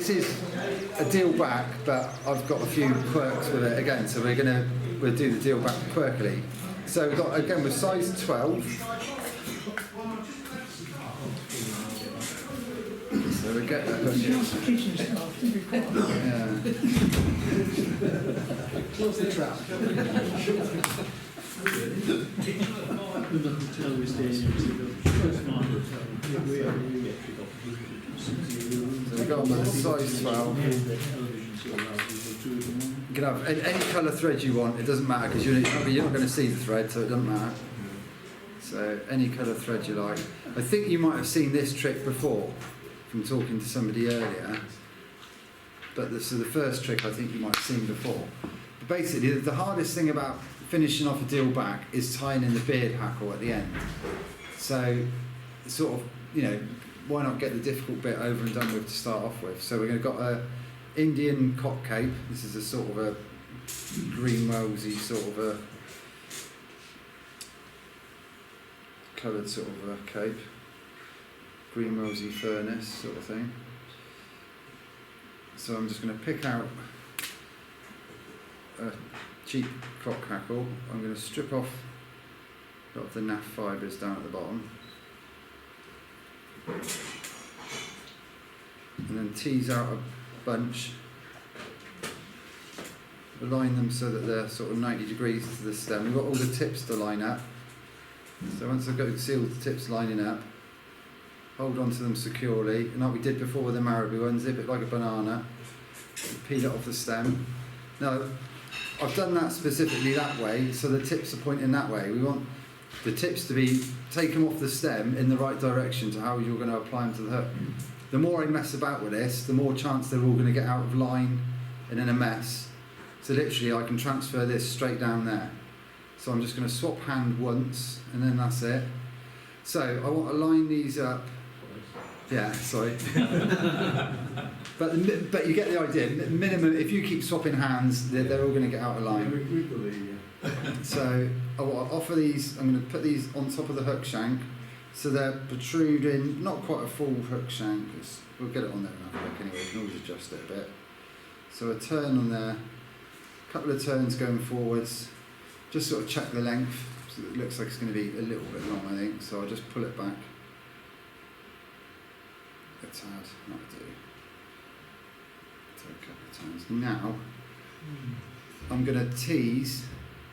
this is a deal back, but I've got a few quirks with it again, so we'll do the deal back quirkily. So we've got, again, with size 12. So we get that. Yeah. Close the trap. So we got my size 12. You can have any colour thread you want, it doesn't matter because you're not going to see the thread, so it doesn't matter. So any colour thread you like. I think you might have seen this trick before from talking to somebody earlier, but so the first trick I think you might have seen before. But basically the hardest thing about finishing off a deal back is tying in the beard hackle at the end. So sort of, why not get the difficult bit over and done with to start off with. So we've got a Indian cock cape. This is a sort of a green rosy sort of a coloured sort of a cape. Green rosy furnace sort of thing. So I'm just going to pick out a cheap cock hackle. I'm going to strip off a lot of the naff fibres down at the bottom. And then tease out a bunch, align them so that they're sort of 90 degrees to the stem. We've got all the tips to line up. So once I've got all the tips lining up, hold on to them securely, and like we did before with the marabou one, zip it like a banana, peel it off the stem. Now, I've done that specifically that way, so the tips are pointing that way. We want the tips to be taken off the stem in the right direction to how you're going to apply them to the hook. The more I mess about with this, the more chance they're all going to get out of line and in a mess. So literally I can transfer this straight down there. So I'm just going to swap hand once and then that's it. So I want to line these up. Yeah, sorry. but you get the idea. Minimum, if you keep swapping hands, they're all going to get out of line. So I want to offer these, I'm going to put these on top of the hook shank. So they're protruding, not quite a full hook shank, we'll get it on there and have a look anyway, we can always adjust it a bit. So a turn on there, a couple of turns going forwards, just sort of check the length, so it looks like it's going to be a little bit long I think, so I'll just pull it back. A tad, that'll do. Take a couple of turns. Now, I'm going to tease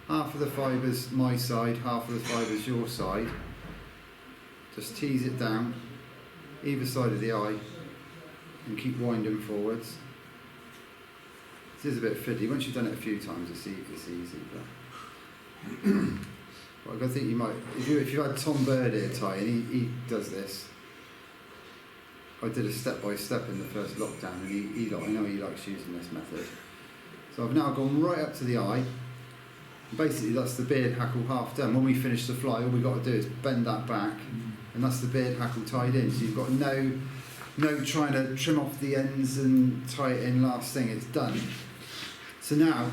half of the fibres my side, half of the fibres your side. Just tease it down, either side of the eye, and keep winding forwards. This is a bit fiddly. Once you've done it a few times, it's easy. But I think you might, if you had Tom Bird here tying, he does this. I did a step-by-step in the first lockdown, and I know he likes using this method. So I've now gone right up to the eye. Basically, that's the beard hackle half done. When we finish the fly, all we've got to do is bend that back. And that's the beard hackle tied in, so you've got no trying to trim off the ends and tie it in last thing, it's done. So now,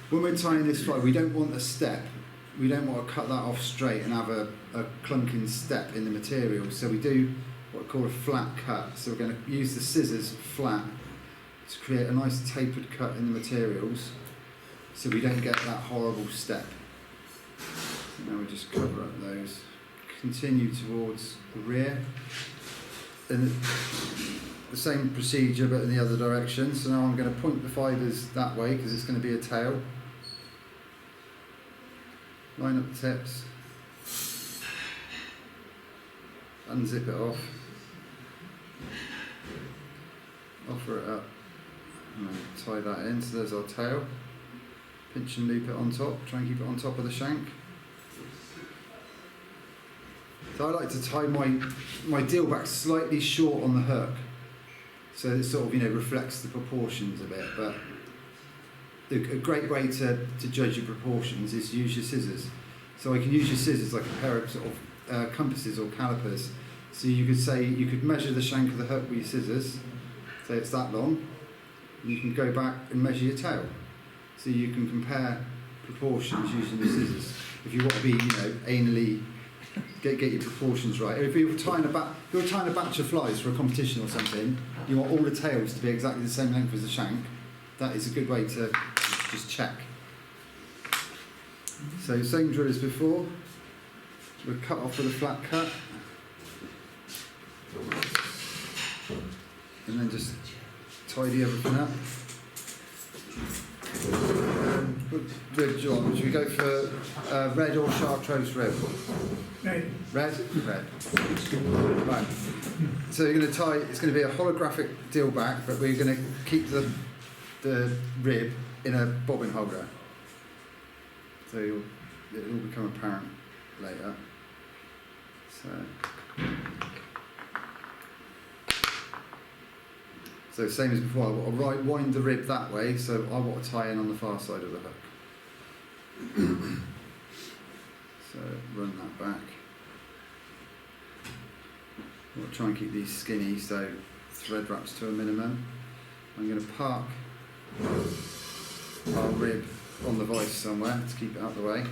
when we're tying this fly, we don't want a step, we don't want to cut that off straight and have a clunking step in the material, so we do what we call a flat cut. So we're going to use the scissors flat to create a nice tapered cut in the materials, so we don't get that horrible step. So now we just cover up those. Continue towards the rear, and the same procedure but in the other direction. So now I'm going to point the fibres that way because it's going to be a tail. Line up the tips, unzip it off, offer it up, and then tie that in. So there's our tail. Pinch and loop it on top, try and keep it on top of the shank. So I like to tie my deal back slightly short on the hook, so it sort of reflects the proportions a bit. But a great way to judge your proportions is to use your scissors. So I can use your scissors like a pair of sort of compasses or calipers. So you could measure the shank of the hook with your scissors. Say it's that long. And you can go back and measure your tail. So you can compare proportions using the scissors. If you want to be anally get your proportions right. If you're tying a batch of flies for a competition or something, you want all the tails to be exactly the same length as the shank. That is a good way to just check. So same drill as before. We'll cut off with a flat cut, and then just tidy everything up. Rib joint. Should we go for red or chartreuse rib? Red. Red? Red. Right. So you're going to tie, it's going to be a holographic deal back, but we're going to keep the rib in a bobbin holder. So it'll all become apparent later. So same as before, I'll wind the rib that way, so I want to tie in on the far side of the hook. So run that back. We'll try and keep these skinny, so thread wraps to a minimum. I'm going to park our rib on the vise somewhere to keep it out of the way.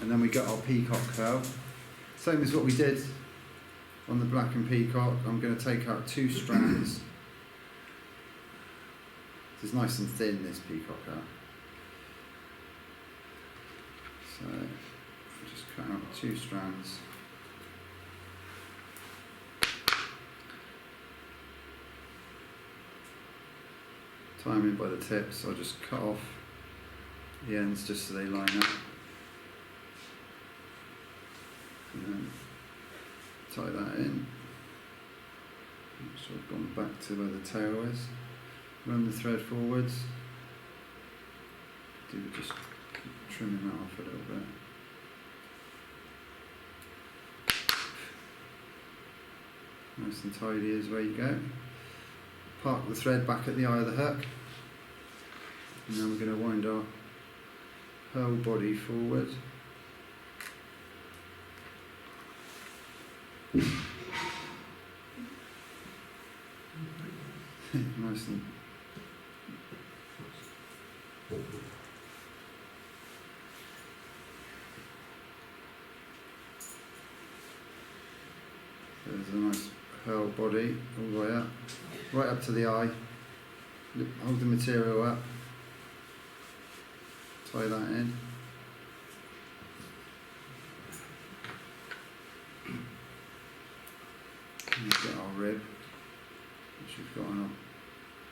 And then we got our peacock curl. Same as what we did on the black and peacock. I'm going to take out 2 strands. It's nice and thin, this peacock curl. So I'll just cut out 2 strands. Tie them in by the tips. I'll just cut off the ends just so they line up. And then tie that in. So I've gone back to where the tail is. Run the thread forwards. Just keep trimming that off a little bit. Nice and tidy is where you go. Park the thread back at the eye of the hook. And then we're going to wind our whole body forward. Nice and there's a nice whole body all the way up, right up to the eye. Hold the material up, tie that in. And get our rib, which we've got on our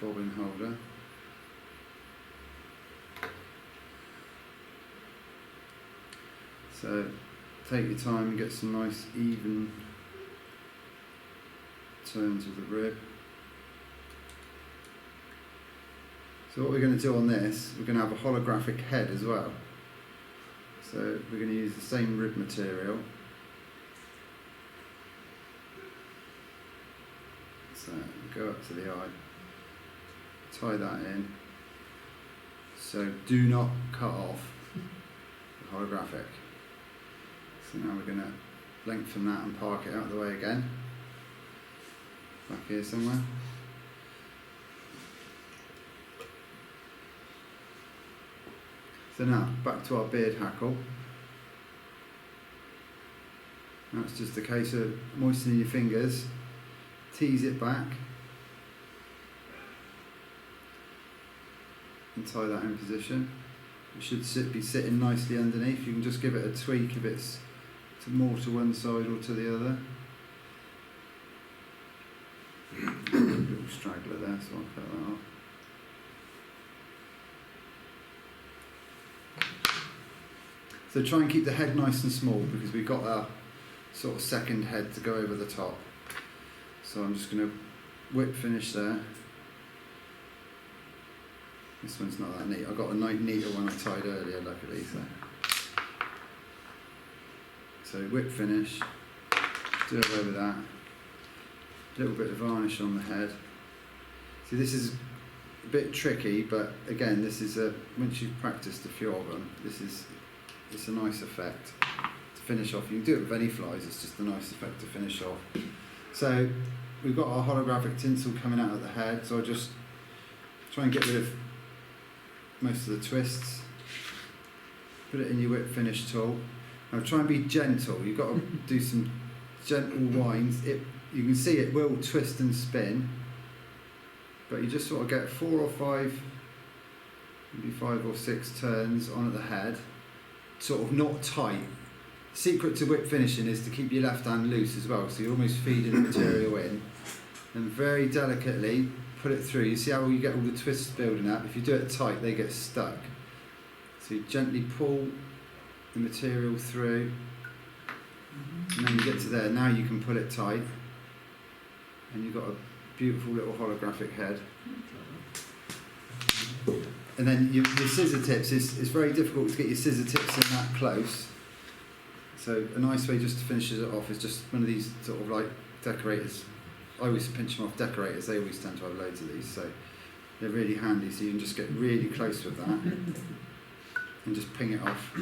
bobbin holder. So take your time and get some nice even turns of the rib. So what we're going to do on this, we're going to have a holographic head as well. So we're going to use the same rib material. So go up to the eye, tie that in. So do not cut off the holographic. So now we're going to lengthen that and park it out of the way again. Back here somewhere. So now, back to our beard hackle. Now it's just a case of moistening your fingers, tease it back, and tie that in position. It should be sitting nicely underneath. You can just give it a tweak if it's more to one side or to the other. A little straggler there, so I'll cut that off. So try and keep the head nice and small because we've got our sort of second head to go over the top. So I'm just going to whip finish there. This one's not that neat. I got a neater one I tied earlier, luckily. So whip finish, do away with that. A little bit of varnish on the head. See, this is a bit tricky, but again, this is once you've practiced a few of them, it's a nice effect to finish off. You can do it with any flies, it's just a nice effect to finish off. So we've got our holographic tinsel coming out of the head, so I'll just try and get rid of most of the twists. Put it in your whip finish tool. Now try and be gentle. You've got to do some gentle winds. You can see it will twist and spin, but you just sort of get 4 or 5, maybe 5 or 6 turns on at the head, sort of not tight. Secret to whip finishing is to keep your left hand loose as well, so you're almost feeding the material in, and very delicately put it through. You see how you get all the twists building up? If you do it tight, they get stuck. So you gently pull the material through, and then you get to there. Now you can pull it tight, and you've got a beautiful little holographic head. And then your scissor tips, it's very difficult to get your scissor tips in that close. So a nice way just to finish it off is just one of these sort of like decorators. I always pinch them off decorators, they always tend to have loads of these, so they're really handy, so you can just get really close with that and just ping it off.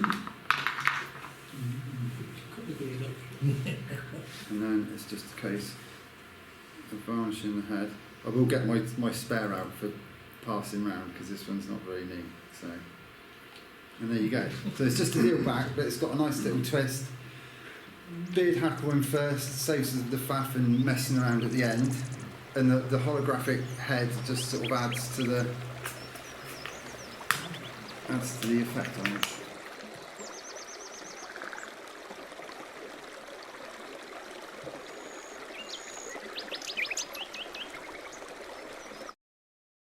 And then it's just a case of varnishing the head. I will get my spare out for passing round because this one's not very neat. So, and there you go. So it's just a heel back, but it's got a nice little twist. Beard hackle in first, saves the faff and messing around at the end, and the holographic head just sort of adds to the effect on it.